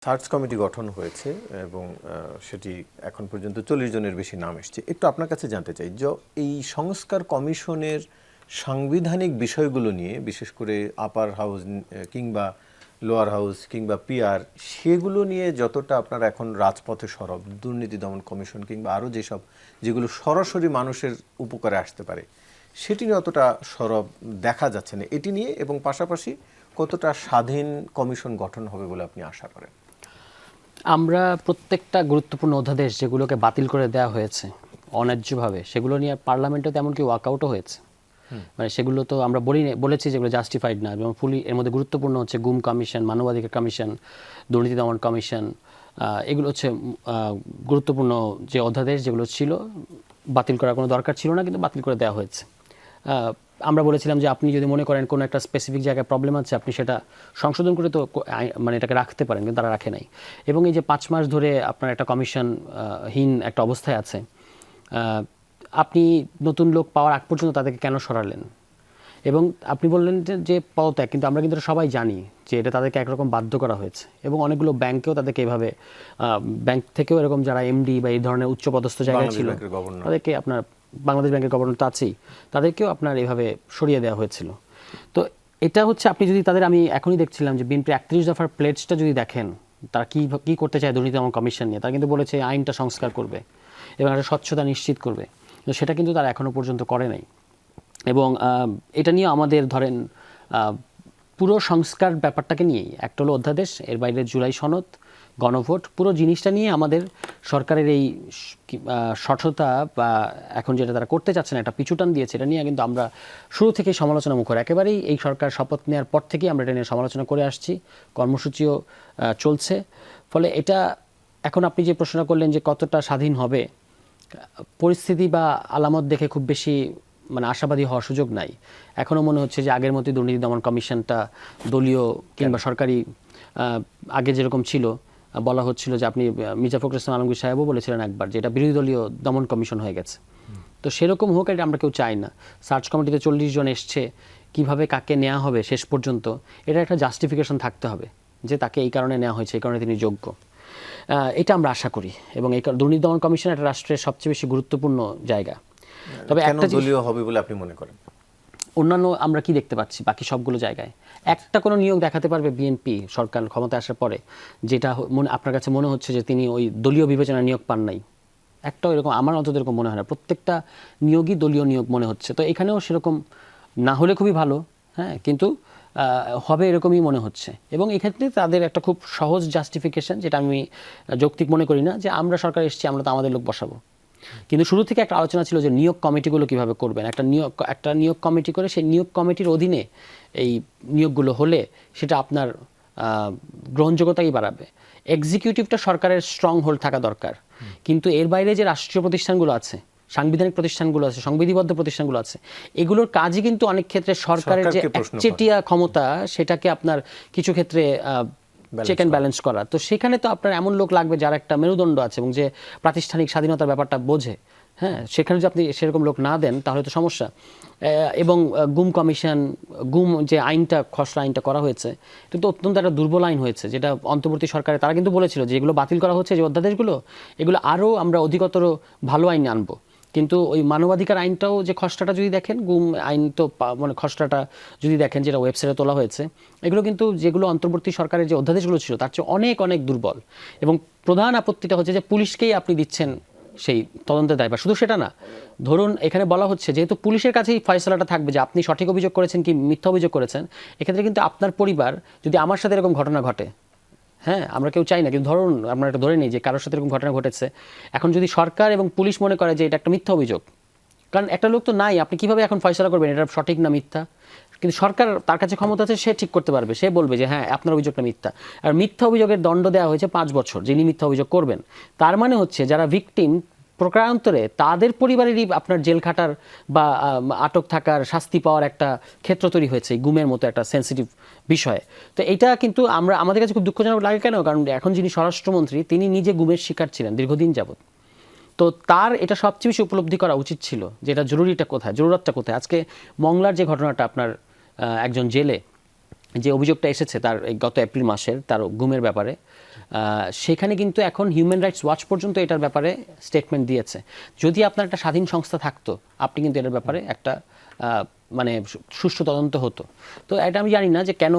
Search committee গঠন হয়েছে এবং সেটি এখন পর্যন্ত 40 জনের বেশি নাম এসেছে। একটু আপনার কাছে জানতে চাই যে এই সংস্কার কমিশনের সাংবিধানিক বিষয়গুলো নিয়ে, বিশেষ করে আপার হাউস কিংবা লোয়ার হাউস কিংবা পিআর, সেগুলো নিয়ে যতটা আপনারা এখন রাজপথে সরব, দুর্নীতি দমন কমিশন কিংবা আরও যেগুলো সরাসরি মানুষের উপকারে আসতে পারে, সেটি নিয়ে অতটা সরব দেখা যাচ্ছে না। এটি নিয়ে এবং পাশাপাশি কতটা স্বাধীন কমিশন গঠন হবে বলে আপনি আশা করেন? আমরা প্রত্যেকটা গুরুত্বপূর্ণ অধ্যাদেশ যেগুলোকে বাতিল করে দেওয়া হয়েছে অন্যায্যভাবে, সেগুলো নিয়ে পার্লামেন্টে এমনকি ওয়াকআউটও হয়েছে। মানে সেগুলো তো আমরা বলেছি যেগুলো জাস্টিফাইড না, এবং ফুলি এর মধ্যে গুরুত্বপূর্ণ হচ্ছে গুম কমিশন, মানবাধিকার কমিশন, দুর্নীতি দমন কমিশন। এগুলো হচ্ছে গুরুত্বপূর্ণ যে অধ্যাদেশ যেগুলো ছিল, বাতিল করার কোনো দরকার ছিল না, কিন্তু বাতিল করে দেওয়া হয়েছে। আমরা বলেছিলাম যে আপনি যদি মনে করেন কোনো একটা স্পেসিফিক জায়গায় প্রবলেম আছে, আপনি সেটা সংশোধন করে তো মানে এটাকে রাখতে পারেন, কিন্তু তারা রাখে নাই। এবং এই যে 5 মাস ধরে আপনার একটা কমিশনহীন একটা অবস্থায় আছে, আপনি নতুন লোক পাওয়ার আগ পর্যন্ত তাদেরকে কেন সরালেন? এবং আপনি বললেন যে পদত্যাগ, কিন্তু আমরা কিন্তু সবাই জানি যে এটা তাদেরকে একরকম বাধ্য করা হয়েছে। এবং অনেকগুলো ব্যাংকেও তাদেরকে এভাবে, ব্যাংক থেকেও এরকম যারা এমডি বা এই ধরনের উচ্চপদস্থ জায়গায় ছিল তাদেরকে, আপনার বাংলাদেশ ব্যাংকের গভর্নর তো আছেই, তাদেরকেও আপনার এভাবে সরিয়ে দেওয়া হয়েছিল। তো এটা হচ্ছে, আপনি যদি তাদের, আমি এখনই দেখছিলাম যে বিএনপি 31 দফার প্লেজটা যদি দেখেন, তারা কী করতে চায় দুর্নীতি দমন কমিশন নিয়ে, তারা কিন্তু বলেছে আইনটা সংস্কার করবে এবং একটা স্বচ্ছতা নিশ্চিত করবে। তো সেটা কিন্তু তারা এখনও পর্যন্ত করে নাই। এবং এটা নিয়ে আমাদের ধরেন পুরো সংস্কার ব্যাপারটাকে নিয়েই, একটা হলো অধ্যাদেশ, এর বাইরে জুলাই সনদ, গণভোট, পুরো জিনিসটা নিয়ে আমাদের সরকারের এই স্বচ্ছতা বা এখন যেটা তারা করতে চাচ্ছেন, একটা পিছুটান দিয়েছে, এটা নিয়ে কিন্তু আমরা শুরু থেকেই সমালোচনা মুখর, একেবারেই এই সরকার শপথ নেওয়ার পর থেকেই আমরা এটা নিয়ে সমালোচনা করে আসছি, কর্মসূচিও চলছে। ফলে এটা, এখন আপনি যে প্রশ্নটা করলেন যে কতটা স্বাধীন হবে, পরিস্থিতি বা আলামত দেখে খুব বেশি মানে আশাবাদী হওয়ার সুযোগ নাই। এখনও মনে হচ্ছে যে আগের মতোই দুর্নীতি দমন কমিশনটা দলীয় কিংবা সরকারি, আগে যেরকম ছিল, বলা হচ্ছিল যে, আপনি মির্জা ফখরুল ইসলাম আলমগীর সাহেবও বলেছিলেন একবার যে এটা বিরোধী দলীয় দমন কমিশন হয়ে গেছে। তো সেরকম হোক, এটা আমরা কেউ চাই না। সার্চ কমিটিতে 40 জন এসছে, কিভাবে কাকে নেওয়া হবে শেষ পর্যন্ত, এটা একটা জাস্টিফিকেশন থাকতে হবে যে তাকে এই কারণে নেওয়া হয়েছে, এই কারণে তিনি যোগ্য। এটা আমরা আশা করি। এবং এই দুর্নীতি দমন কমিশন একটা রাষ্ট্রের সবচেয়ে বেশি গুরুত্বপূর্ণ জায়গা। তবে একটা দলীয় হবে বলে আপনি মনে করেন? অন্যান্য আমরা কি দেখতে পাচ্ছি বাকি সবগুলো জায়গায়? একটা কোনো নিয়োগ দেখাতে পারবে বিএনপি সরকার ক্ষমতায় আসার পরে যেটা আপনার কাছে মনে হচ্ছে যে তিনি ওই দলীয় বিবেচনায় নিয়োগ পান নাই? একটাও এরকম আমার অন্তত এরকম মনে হয় না। প্রত্যেকটা নিয়োগই দলীয় নিয়োগ মনে হচ্ছে। তো এখানেও সেরকম না হলে খুবই ভালো, হ্যাঁ, কিন্তু হবে এরকমই মনে হচ্ছে। এবং এক্ষেত্রে তাদের একটা খুব সহজ জাস্টিফিকেশন, যেটা আমি যৌক্তিক মনে করি না, যে আমরা সরকার এসেছি, আমরা তো আমাদের লোক বসাবো। কিন্তু শুরু থেকে একটা আলোচনা ছিল যে নিয়োগ কমিটিগুলো কিভাবে করবেন। একটা নিয়োগ কমিটি করে সেই নিয়োগ কমিটির অধীনে এই নিয়োগগুলো হলে সেটা আপনার গ্রহণযোগ্যতাই বাড়াবে। এক্সিকিউটিভটা সরকারের স্ট্রং হোল্ড থাকা দরকার, কিন্তু এর বাইরে যে রাষ্ট্রীয় প্রতিষ্ঠানগুলো আছে, সাংবিধানিক প্রতিষ্ঠানগুলো আছে, সংবিধিবদ্ধ প্রতিষ্ঠানগুলো আছে, এগুলোর কাজই কিন্তু অনেক ক্ষেত্রে সরকারের যে একচেটিয়া ক্ষমতা, সেটাকে আপনার কিছু ক্ষেত্রে চেক অ্যান্ড ব্যালেন্স করা। তো সেখানে তো আপনার এমন লোক লাগবে যার একটা মেরুদণ্ড আছে এবং যে প্রাতিষ্ঠানিক স্বাধীনতার ব্যাপারটা বোঝে। হ্যাঁ, সেখানে যদি আপনি সেরকম লোক না দেন তাহলে তো সমস্যা। এবং গুম কমিশন, গুম যে আইনটা, খসড়া আইনটা করা হয়েছে, এটা তো অত্যন্ত একটা দুর্বল আইন হয়েছে, যেটা অন্তর্বর্তী সরকারে তারা কিন্তু বলেছিল যে এগুলো বাতিল করা হচ্ছে, যে অধ্যাদেশগুলো, এগুলো আরও আমরা অধিকতর ভালো আইন আনবো। কিন্তু ওই মানবাধিকার আইনটাও, যে খসড়াটা যদি দেখেন, গুম আইন তো মানে খসড়াটা যদি দেখেন, যেটা ওয়েবসাইটে তোলা হয়েছে, এগুলো কিন্তু যেগুলো অন্তর্বর্তী সরকারের যে অধ্যাদেশগুলো ছিল তার চেয়ে অনেক অনেক দুর্বল। এবং প্রধান আপত্তিটা হচ্ছে যে পুলিশকেই আপনি দিচ্ছেন সেই তদন্তের দায়ভার। শুধু সেটা না, ধরুন এখানে বলা হচ্ছে যেহেতু পুলিশের কাছেই ফয়সালাটা থাকবে যে আপনি সঠিক অভিযোগ করেছেন কি মিথ্যা অভিযোগ করেছেন, এক্ষেত্রে কিন্তু আপনার পরিবার, যদি আমার সাথে এরকম ঘটনা ঘটে, হ্যাঁ, আমরা কেউ চাই না, কিন্তু ধরুন আমরা একটা ধরে নিই যে কারোর সাথে এরকম ঘটনা ঘটেছে, এখন যদি সরকার এবং পুলিশ মনে করে যে এটা একটা মিথ্যা অভিযোগ, কারণ একটা লোক তো নাই, আপনি কিভাবে এখন ফয়সালা করবেন এটা সঠিক না মিথ্যা? কিন্তু সরকার, তার কাছে ক্ষমতা আছে, সে ঠিক করতে পারবে, সে বলবে যে হ্যাঁ আপনার অভিযোগটা মিথ্যা। আর মিথ্যা অভিযোগের দণ্ড দেওয়া হয়েছে 5 বছর, যিনি মিথ্যা অভিযোগ করবেন। তার মানে হচ্ছে যারা ভিকটিম, প্রকারান্তরে তাদের পরিবারেরই আপনার জেল খাটার বা আটক থাকার, শাস্তি পাওয়ার একটা ক্ষেত্র তৈরি হয়েছে, গুমের মতো একটা সেন্সিটিভ বিষয়। তো এটা কিন্তু আমাদের কাছে খুব দুঃখজনক লাগে। কেন? কারণ এখন যিনি স্বরাষ্ট্রমন্ত্রী, তিনি নিজে গুমের শিকার ছিলেন দীর্ঘদিন যাবৎ। তো তার এটা সবচেয়ে বেশি উপলব্ধি করা উচিত ছিল যে এটা জরুরিটা কোথায়, জরুরতটা কোথায়। আজকে মংলার যে ঘটনাটা, আপনার একজন জেলে যে অভিযোগটা এসেছে তার গত এপ্রিল মাসের, তার গুমের ব্যাপারে, সেখানে কিন্তু এখন হিউম্যান রাইটস ওয়াচ পর্যন্ত এটার ব্যাপারে স্টেটমেন্ট দিয়েছে। যদি আপনার একটা স্বাধীন সংস্থা থাকতো, আপনি কিন্তু এটার ব্যাপারে একটা মানে সুষ্ঠু তদন্ত হতো। তো এটা আমি জানি না যে কেন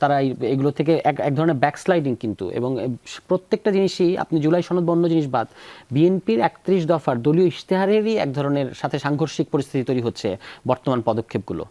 তারা এগুলো থেকে এক ধরনের ব্যাকস্লাইডিং কিন্তু, এবং প্রত্যেকটা জিনিসই আপনি জুলাই সনদ বা অন্য জিনিস বাদ, বিএনপির 31 দফার দলীয় ইশতেহারেরই এক ধরনের সাথে সাংঘর্ষিক পরিস্থিতি তৈরি হচ্ছে বর্তমান পদক্ষেপগুলো।